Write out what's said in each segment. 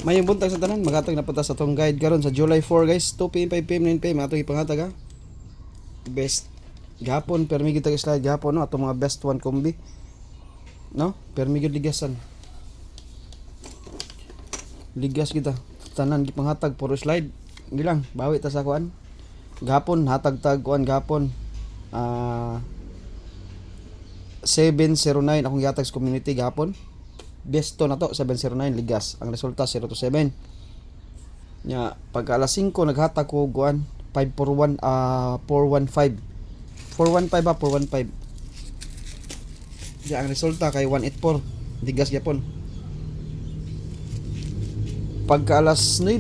Mayong buntag sa tanan, maghatag na punta sa tong guide karon sa July 4 guys, 2 PM, 5 PM, 9 PM atong ipanghatag ha. Best gapon permi kita slide gapon no atong mga best one combi. No? Permi gyud ligasan. Ligas kita. Tanan gipanghatag puro slide. Hindi lang, bawi ta sa kuan. Gapon hatag tag kuan gapon. 709 akong yatag sa community gapon. Besto na to 709 ligas. Ang resulta 027. Nya pagka alas 5 naghatag ko kuan 541 415. 415 ba 415. Ya ang resulta kay 184 ligas gyapon. Pagka alas 9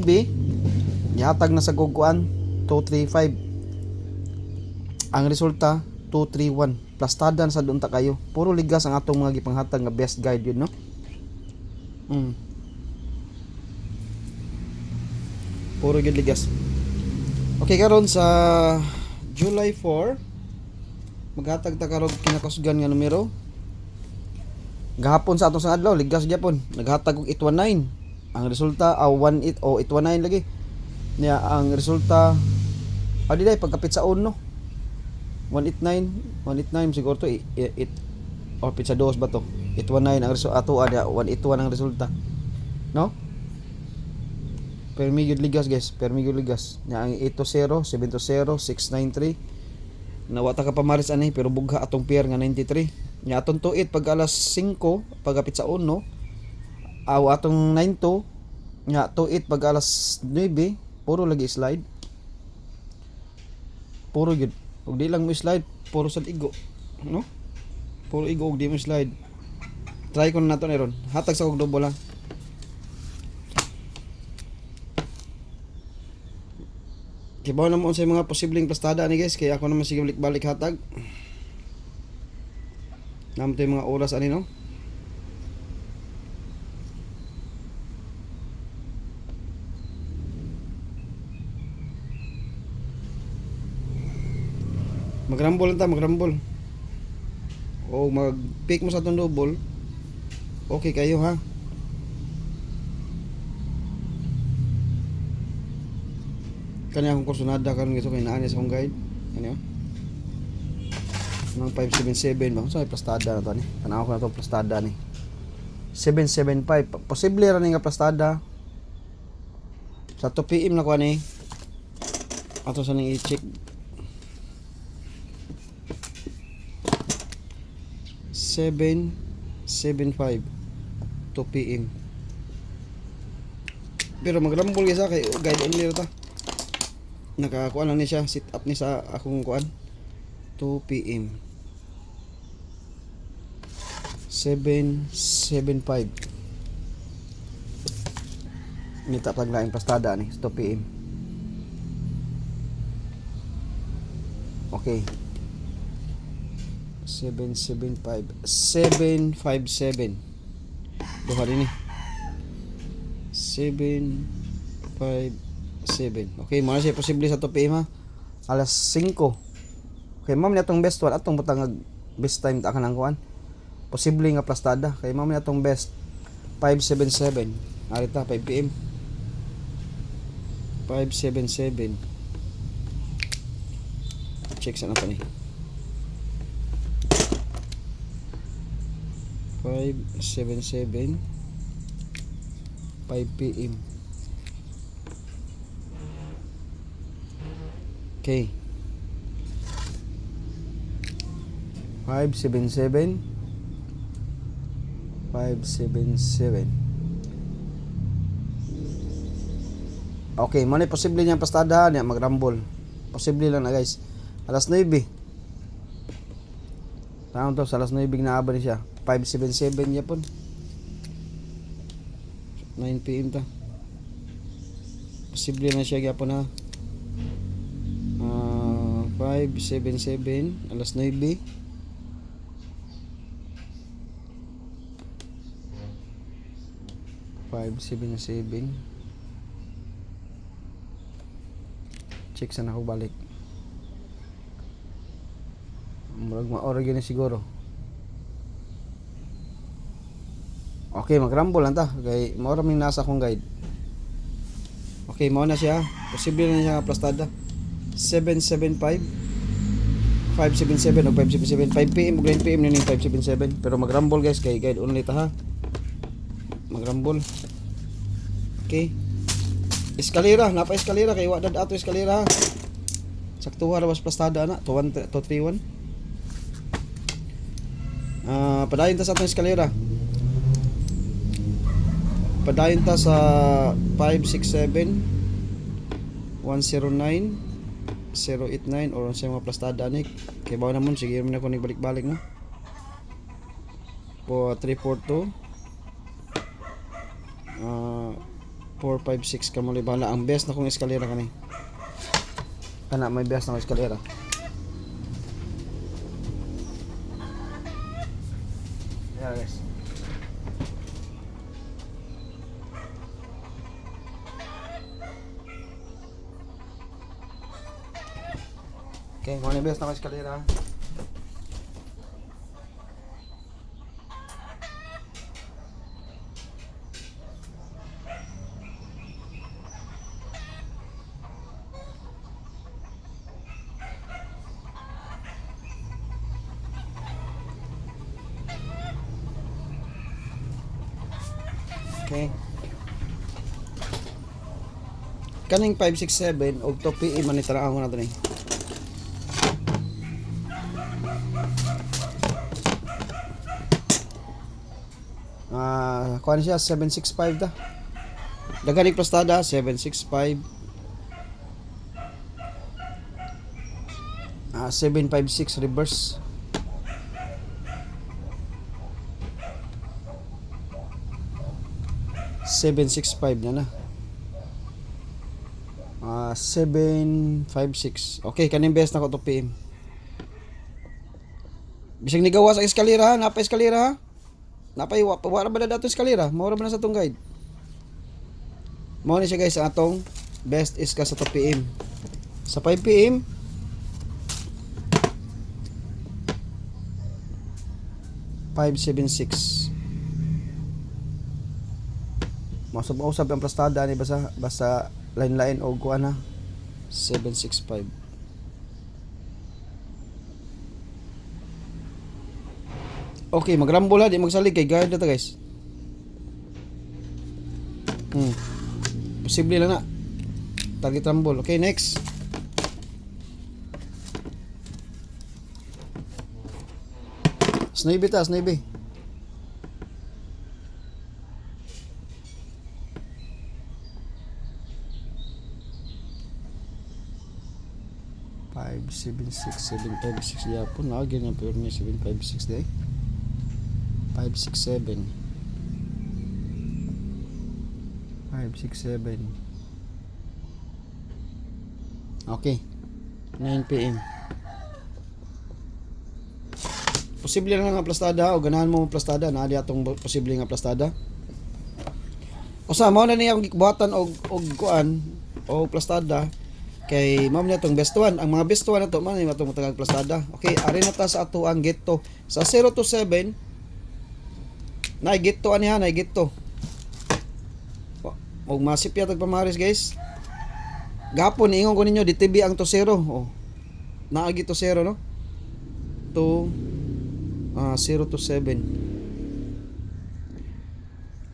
yatag na sa guguan 235. Ang resulta 231. Plastadan sa dunta kayo. Puro ligas ang atong mga gipanghatag nga best guide yun no. Puro gyud ligas. Okay karon sa July 4 maghatag ta karon kinakusgan nga numero. Gahapon sa atong sa adlaw ligas gyapon. Naghatag og 819. Ang resulta 18 o 819 lagi. Niya ang resulta dili pagkapit sa on no. 189 siguro to it or pizza 2 ba to 819 ang resulta ato ada 181 ang resulta no permi gyud ligas guys permi gyud ligas nya ang 820 720 693 nawata ka pamaris ani pero bugha atong pair nga 93 nya atong tuit pag alas 5 pagkapit sa 1 no atong 92 nya tuit pag alas 9 puro lagi slide puro gyud ug di lang mo slide puro sad igo no puro igo ug di mo slide try ko na nato ni ron hatag sa kog double ha kibaw na mo sa mga posibleng plastada ni guys kaya ako naman sige balik hatag namto yung mga oras ani no magrambol lang ta magrambol o mag-pick mo sa itong double okay kayo ha kanya akong kursunada karon gusto kay naanis akong guide kanya ng 577 ba so may plastada na to ni tanaw ko na to plastada ni 775 posible ra ni nga plastada sa 2 PM na ko ani ato sa ning i-check 775 2 PM pero magrambol gyud sa kay guide only ra ta nakakuan lang ni siya sit up ni sa akong kuan 2 PM 775 ngita pag laing pastada ni 2 PM okay 757 duha rin ni 757 okay mo na siya posible sa 2 PM ha alas 5 okay ma'am ni atong best one atong butang best time ta kanang kuan posible nga plastada kay ma'am ni atong best 577 arita 5 PM 577 check sa na pa ni 577 5 PM okay 577 okay mo ni posible niya pastada niya magrambol posible lang na guys alas 9 taon to sa alas 9 na aba ni siya 577 niya pon 9 PM ta posible na siya gyapon ha 577 alas 9 577 check sana ako balik murag maora gyud siguro okay magrambol lang ta kay maora may nasa akong guide Okay, mo na siya. Posible na siya nga plastada. 775 577 o 577 5pm o 9pm na yung 577 pero mag-rumble guys kay guide only ta ha, mag-rumble. Okay, eskalera, napa eskalera kay wadad ato eskalera ha. Saktuha ra was plastada na 231. Padayon ta sa atong eskalera, padayon ta sa 567 109 089 or sa mga plastada ni kay bawo namon sige man ako balik-balik no po 342 456 kamo libala ang best na kong eskalera kani kana may best na eskalera. Yeah guys, okay, mo ni best na eskalera. Okay. Kaning 567 og 2pm man itaraan nato ni. Kuan siya 765 da. Daghan plastada 765. 756 reverse. $765 na. 756. Okay, kaning best na ko to PM. Bisag ni gawas ang eskalera, napa eskalera. Napay wala ba na dato eskalera? Mao ra ba na sa tong guide? Mao ni siya guys, ang atong best is ka sa 2 PM. Sa 5 PM $576. Mausap ang plastada ni basta line o kuan na 765. Okay, magrambol ha, di magsalig kay guide na to guys. Posible lang na. Target rumble. Okay, next. Snivy ta, snivy. Five, 756 yapon na agin yung pure 756 day. 567 567. Okay, 9 PM. Posible na nga plastada o ganahan mo plastada na di atong posible nga plastada. Usa mao na niya ang gibuhatan og kuan o plastada kay mao niya tong best one. Ang mga best one na to man ni atong matagag plastada. Okay, ari na ta sa ato ang gitto sa 0 to 7. Nay gitto aniha, nay gitto. Og masip ya tag pamaris guys. Gapon ingon ko ninyo DTB ang to 0. Oh. Naagi to 0 no? To 0 to 7.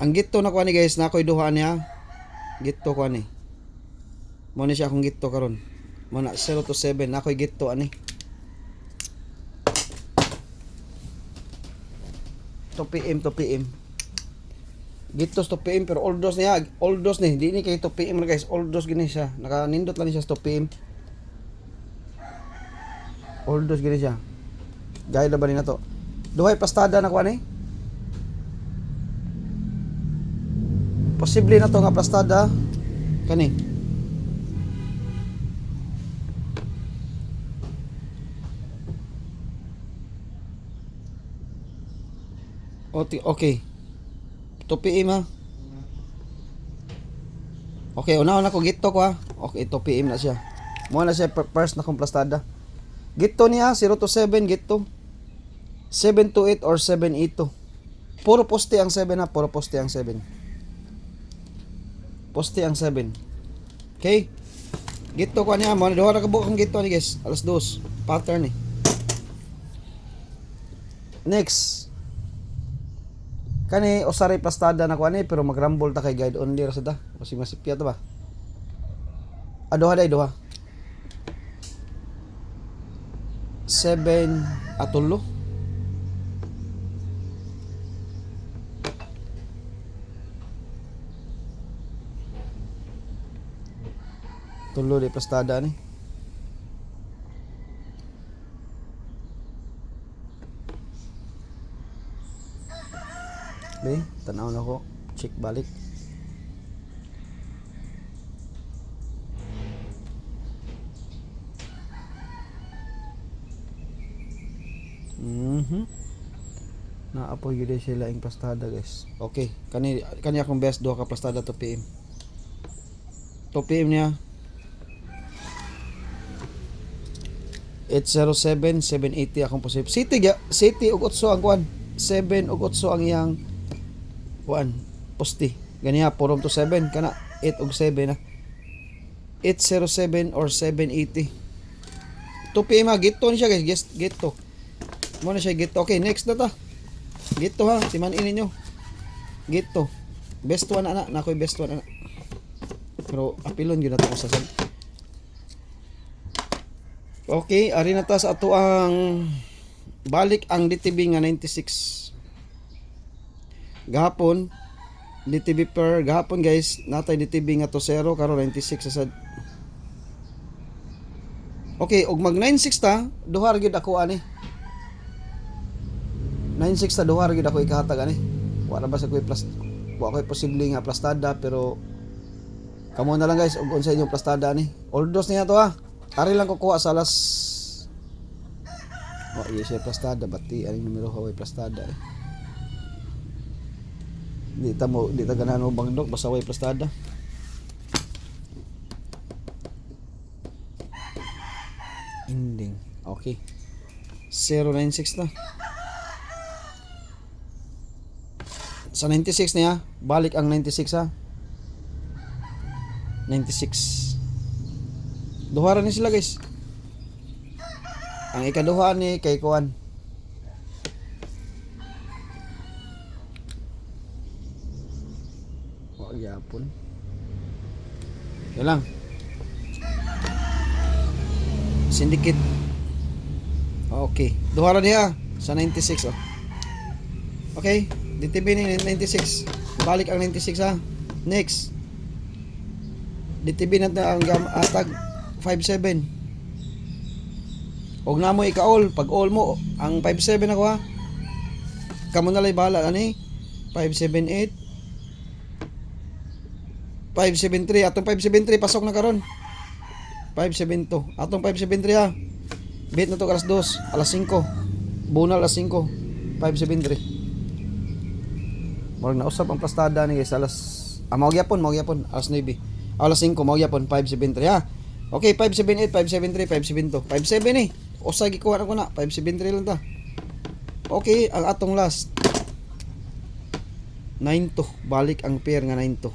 Ang gitto na ko ani guys, na koy duha niya. Gitto ko ani. Mo ni siya akong gitto karon. Mo na 0 to 7 na koy gitto ani. To PM gitos to PM pero all dose niya, all dose ni di ni kay to PM guys, all dose gini siya, nakanindot lang siya sa to PM, all dose gini siya. Gaya na ba ni na to duhay pastada na ko ani, posible na to nga pastada kani. Okay. 2 PM ha. Okay, una ko gitto ko ha. Okay, 2 PM na siya. Mo na siya first na kong plastada. Gitto niya 0 to 7 gitto. 7 to 8 or 7 to 8. Puro poste ang 7 ha, puro poste ang 7. Poste ang 7. Okay? Gito ko niya mo, duha ra ka buok ang gito ni guys. Alas 2. Pattern eh. Next. Kani usari plastada na ko ani pero magrambol ta kay guide only ra sada. Kasi masipya to ba? Duha day duha. 7 atulo. Tulo di plastada ni. Be, tanaw na ko. Check balik. Naapoy gyud sila ing plastada guys. Okay, kani akong best duha ka plastada 2 PM. 2 PM niya. 807 780 akong posible. City ug 8 ang kuan. 7 ug 8 ang iyang kuan posti. Ganiya 4 to 7 kana 8 ug 7 na. 807 or 780. 2 PM gito ni siya guys. Gito. Mo na siya gito. Okay, next na ta. Gito ha, timan ninyo. Gito. Best one ana, nakoy best one ana. Pero apilon gyud nato ko sa sad. Okay, ari na ta sa ato ang balik ang DTB nga 96. Gahapon DTB per gahapon guys, natay DTB nga to 0 karon 96 sa sad. Okay, ug mag 96 ta, duha ra gyud ako ani. 96 ta duha ra gyud ako ikahatag ani. Wala ba sa kuy plus wa koy posible nga plastada pero kamo na lang guys ug unsa inyong plastada ni. All dos niya to ha. Ari lang ko kuha sa alas. Iya siya plastada bati aning numero haway plastada eh. Di ta ganan mo bangdok basta way plastada. Ending. Okay. 096 na. Sa 96 niya, balik ang 96 ha. 96. Duha ra ni sila guys. Ang ikaduha ni kay kuan. Wa gyapon. Yan lang. Syndicate. Okay. Duha ra diha sa 96 oh. Okay, DTB ni 96. Balik ang 96 ha. Next. DTB natin ang atag 57. Og na mo ika-all, pag all mo ang 57 ako ha. Kamo na lay bahala ani. 578 573 atong 573 pasok na karon. 572 atong 573 ha. Bit na to alas 2, alas 5. Bunal alas 5. 573. Murag na usab ang plastada ni guys alas mao gyapon alas 9. Alas 5 mao gyapon 573 ha. Okay, 578, 573, 572. 57 eh. Usa gikuha na ko na 573 lang ta. Okay, ang atong last 92. Balik ang pair nga 92.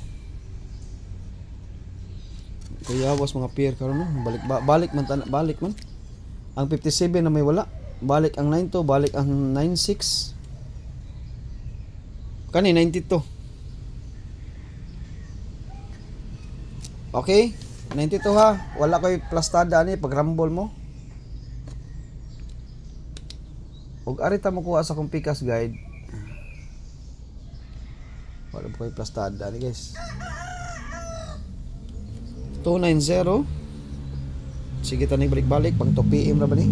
Kuya was mga pair karon no. Balik man. Ang 57 na may wala. Balik ang 92, balik ang 96. Kani 92. Okay? 92 ha. Wala koy plastada ani pag rumble mo. Ug ari ta mo kuha sa kong Pikas guide. Wala koy plastada ani guys. 290. Sige ta ni balik-balik pang 2 PM ra ba ni?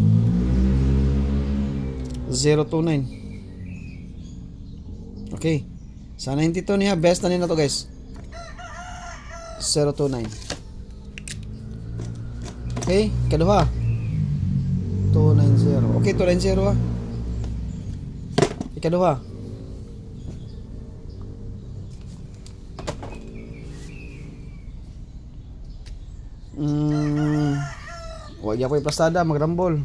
029. Okay. Sa 92 niya best na to guys. 029. Okay, kaduha 290. Okay, 290 ha. Ikaduha wag ya ko plastada magrambol.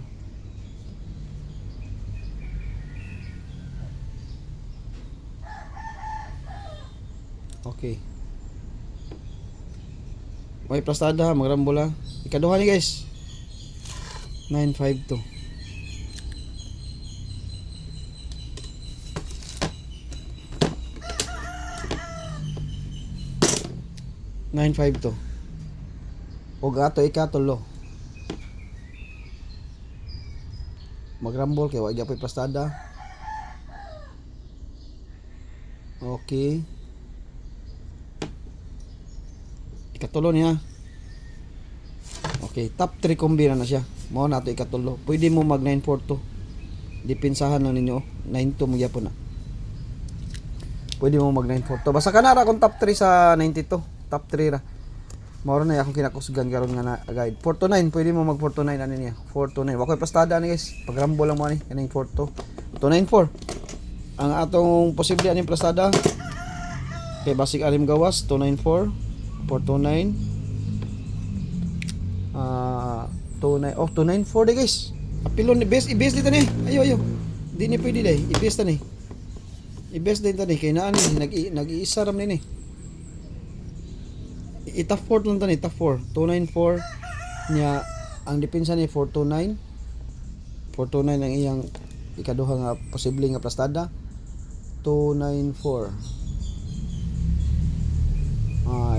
Okay. May plastada, magrambola. Ikaduha ni guys. 952. Nine five to. O gato ikatulo. Magrambol kay wa gyapon plastada. Okay. Ikatulo niya. Okay, top 3 kombina na siya. Mao na to ikatulo. Pwede mo mag 942. Dipinsahan lang ninyo. 92 mo gyapon na. Pwede mo mag 942. Basta kanara kung top 3 sa 92. Top 3 ra. Mao na akong kinakusgan karon nga na guide. 429 pwede mo mag 429 ani niya. 429. Wa koy pastada ani guys. Pagrambo lang mo ani kaning 42. 294. Ang atong posible aning pastada kay basic anim gawas 294 429 294 de guys. Apilon ni best i-best dito ni. Ayo. Di ni pwede dai. I-best ta ni. I-best din ta ni kay naa ni nag-iisa ram ni. Top 4 lang tani, top 4. 294 niya ang depensa ni 429. 429 ang iyang ikaduha nga posible nga plastada. 294.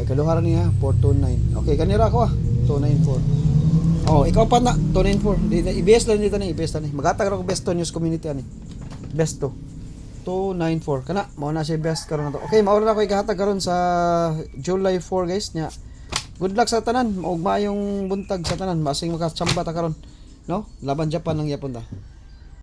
Ikaduha ra niya 429. Okay, kanira ako 294. Oh, ikaw pa na 294. I-best lang dito ni, i-best ni. Magatag ra ko best to news community ani. Best to. 294 kana mao na siya best karon na to. Okay, mao na ko igahatag karon sa July 4 guys nya. Good luck sa tanan, ug maayong buntag sa tanan, masing makachamba ta karon, no? Laban Japan ang yapon ta.